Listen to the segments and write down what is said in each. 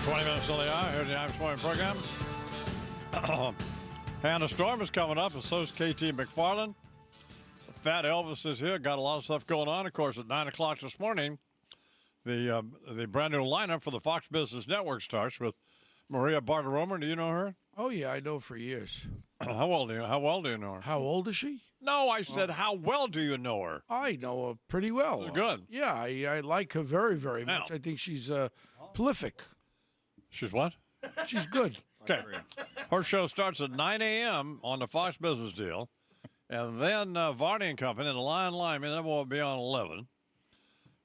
20 minutes till the hour here at the IMUS Morning Program. And a storm is coming up, and so is KT McFarland. Fat Elvis is here. Got a lot of stuff going on. Of course, at 9 o'clock this morning, the brand new lineup for the Fox Business Network starts with Maria Bartiromo. Do you know her? Oh, yeah, I know for years. How well do you know her? How old is she? No, I said, how well do you know her? I know her pretty well. Good. Yeah, I like her very, very much. I think she's prolific. She's what? She's good. Okay. Her show starts at 9 a.m. on the Fox Business Deal. And then Varney and Company, the Lion Lineman, that will be on 11.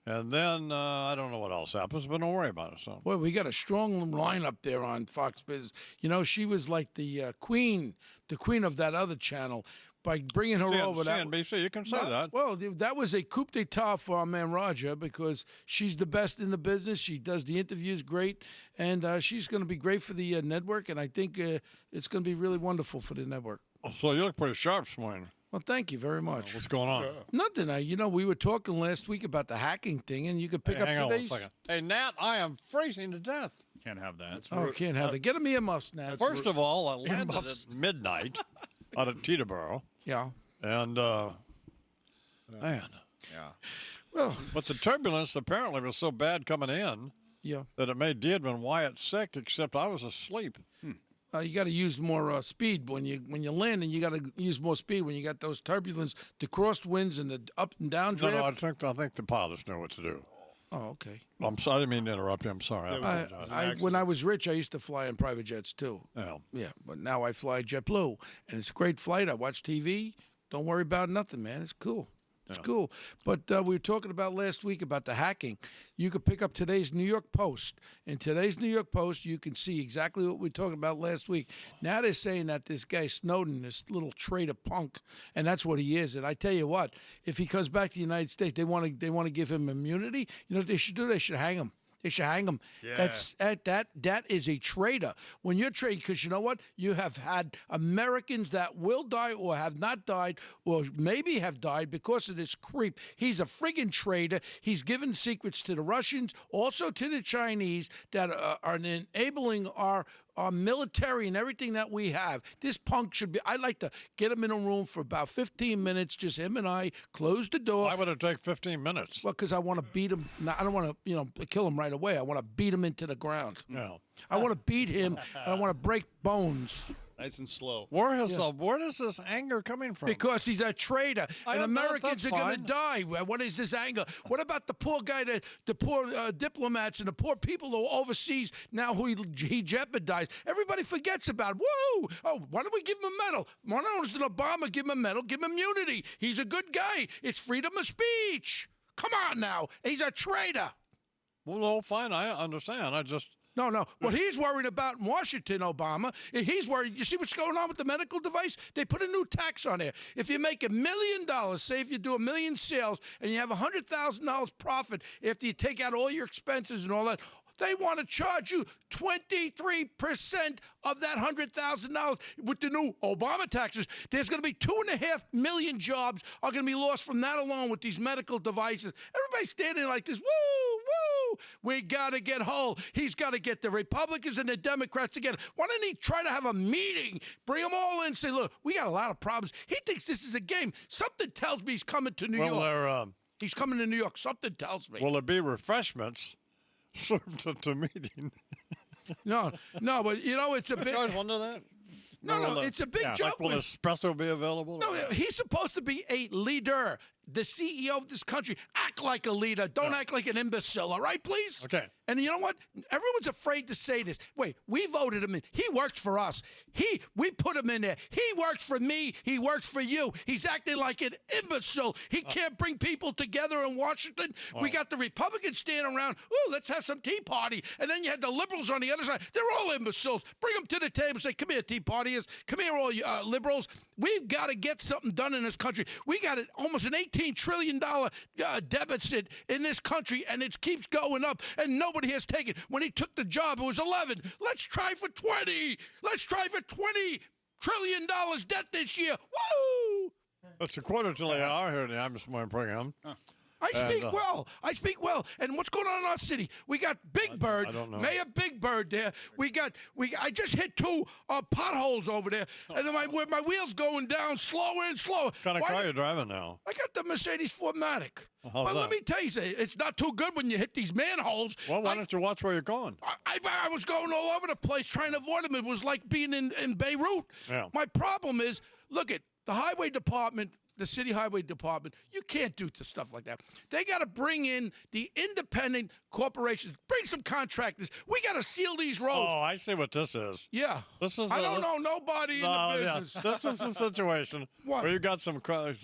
And then I don't know what else happens, but don't worry about it. So. Well, we got a strong lineup there on Fox Business. You know, she was like the queen of that other channel. By bringing her over, CNBC, you can say that. Well, that was a coup d'etat for our man Roger because she's the best in the business. She does the interviews great, and she's going to be great for the network, and I think it's going to be really wonderful for the network. So you look pretty sharp this morning. Well, thank you very much. What's going on? Nothing. We were talking last week about the hacking thing, and you could pick up hang on today's. 1 second. Hey, Nat, I am freezing to death. Can't have that. Can't have it. Get him earmuffs, Nat. First of all, I landed at midnight out of Teterboro. Yeah. And, man. Yeah. Well, But the turbulence apparently was so bad coming in yeah. that it made Dietl and Wyatt sick, except I was asleep. You got to use more speed when you land, and you got to use more speed when you got those turbulence, the crosswinds, and the up and down draft. No, I think the pilots know what to do. Oh, okay. I'm sorry, I didn't mean to interrupt you. I'm sorry. I apologize. When I was rich, I used to fly in private jets too. Yeah. Yeah, but now I fly JetBlue, and it's a great flight. I watch TV. Don't worry about nothing, man. It's cool. It's cool. But we were talking about last week about the hacking. You could pick up today's New York Post. In today's New York Post, you can see exactly what we were talking about last week. Now they're saying that this guy Snowden, this little traitor punk, and that's what he is. And I tell you what, if he comes back to the United States, they want to give him immunity. You know what they should do? They should hang him. They should hang him. Yeah. That is a traitor. When you're trading, because you know what? You have had Americans that will die or have not died or maybe have died because of this creep. He's a friggin' traitor. He's given secrets to the Russians, also to the Chinese that are enabling our military and everything that we have. This punk should be, I'd like to get him in a room for about 15 minutes, just him and I, close the door. Why would it take 15 minutes? Well, because I want to beat him. I don't want to, kill him right away. I want to beat him into the ground. No. I want to beat him, and I want to break bones. Nice and slow. Where is this anger coming from? Because he's a traitor, and Americans are going to fine. die. What is this anger? What about the poor guy, the poor diplomats and the poor people who are overseas now who he jeopardized? Everybody forgets about it. Woo! Oh, why don't we give him a medal? Why don't Obama give him a medal, give him immunity? He's a good guy. It's freedom of speech. Come on now. He's a traitor. Well, no, fine. I understand. I just... No. What he's worried about in Washington, Obama, he's worried. You see what's going on with the medical device? They put a new tax on there. If you make $1 million, say if you do 1 million sales and you have $100,000 profit after you take out all your expenses and all that, they want to charge you 23% of that $100,000 with the new Obama taxes. There's going to be 2.5 million jobs are going to be lost from that alone with these medical devices. Everybody's standing like this. Woo, woo. We got to get whole. He's got to get the Republicans and the Democrats together. Why don't he try to have a meeting, bring them all in and say, look, we got a lot of problems. He thinks this is a game. Something tells me he's coming to New York. He's coming to New York. Something tells me. Will there be refreshments served at the meeting? No, but it's a bit. You guys wonder that? No, it's a big joke. Like, will espresso be available? No, he's supposed to be a leader, the CEO of this country. Act like a leader. Don't act like an imbecile, all right, please? Okay. And you know what? Everyone's afraid to say this. Wait, we voted him in. He works for us. We put him in there. He works for me. He works for you. He's acting like an imbecile. He can't bring people together in Washington. We got the Republicans standing around. Ooh, let's have some tea party. And then you had the liberals on the other side. They're all imbeciles. Bring them to the table and say, come here, tea partyers. Come here, all you liberals. We've got to get something done in this country. We got almost an $18 trillion deficit in this country, and it keeps going up, and nobody has taken. When he took the job, it was 11. Let's try for 20. Let's try for $20 trillion debt this year. Woo! It's a quarter till the hour here in the IMUS Morning Program. I speak And, well. I speak well. And what's going on in our city? We got Big Bird, I don't know. Mayor Big Bird there. I just hit two potholes over there, and then my wheels going down slower and slower. What kind of Why car did- you driving now? I got the Mercedes 4MATIC. How's But let that? me tell you, it's not too good when you hit these manholes. Well, why don't you watch where you're going? I was going all over the place trying to avoid them. It was like being in Beirut. Yeah. My problem is, look at the highway department, the city highway department. You can't do stuff like that. They got to bring in the independent corporations, bring some contractors. We got to seal these roads. Oh, I see what this is. Yeah. This is I don't know nobody in the business. Yeah. This is a situation What? where you got some. What's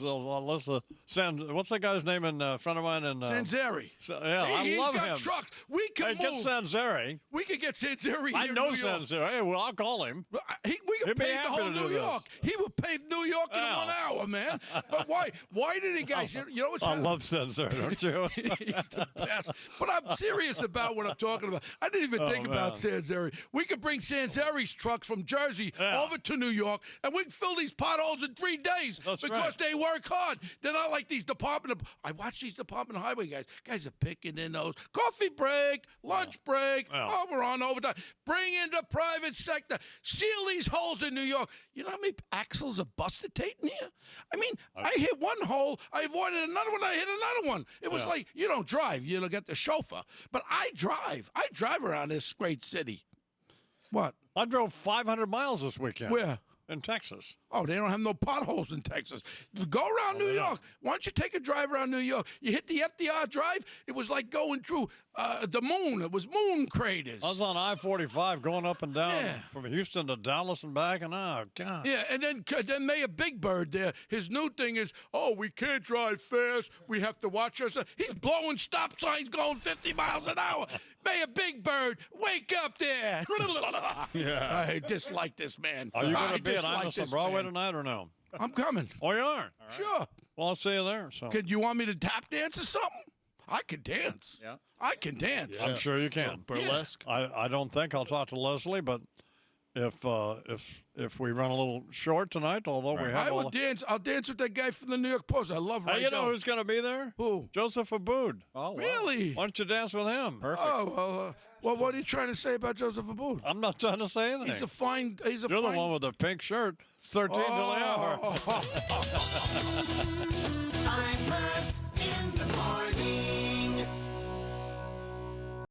that guy's name? In friend of mine in Sanzeri. yeah, He's I love got him. trucks. We can Hey, get move. Sanzeri. We could get Sanzeri here I in know New York. Sanzeri. Hey, well, I'll call him. We He'd could be pave the happy whole to New do York. this. He would pave New York in Yeah. 1 hour, man. But why? Why did he, guys? You know what's I happening? love Sanzeri, don't you? He's the best. But I'm serious about what I'm talking about. I didn't even think about man. Sanzeri. We could bring Sanzeri's trucks from Jersey Yeah. over to New York, and we can fill these potholes in 3 days That's because right. they work hard. They're not like these I watch these department of highway guys. Guys are picking in those. Coffee break, lunch break. Yeah. Oh, we're on overtime. Bring in the private sector. Seal these holes in New York. You know how many axles are busted, Tate, in here? I mean, I hit one hole, I avoided another one, I hit another one. It was Yeah. like, you don't drive, you don't get the chauffeur. But I drive. I drive around this great city. What? I drove 500 miles this weekend. Where? In Texas. Oh, they don't have no potholes in Texas. Go around New they York. Why don't you take a drive around New York? You hit the FDR Drive, it was like going through the moon. It was moon craters. I was on I-45 going up and down Yeah. from Houston to Dallas and back, and oh, God. Yeah, and then Mayor Big Bird there, his new thing is, oh, we can't drive fast. We have to watch ourselves. He's blowing stop signs going 50 miles an hour. Mayor Big Bird, wake up there. Yeah. I dislike this man. Are you going I to be at dislike IMUS on this Broadway man. tonight or no? I'm coming. Oh, you are? Sure. Well, I'll see you there. So Could you want me to tap dance or something? I can dance. Yeah. I can dance. I'm sure you can. Burlesque. I don't think I'll talk to Leslie, but if we run a little short tonight, although we have I all would dance. I'll dance with that guy from the New York Post. I love Hey, Ray you know Bell. who's going to be there? Who? Joseph Abood. Oh, wow. Really? Why don't you dance with him? Perfect. Oh, well, what are you trying to say about Joseph Abood? I'm not trying to say anything. He's a fine. He's a You're fine. the one with the pink shirt. It's 13 till the hour. Oh. IMUS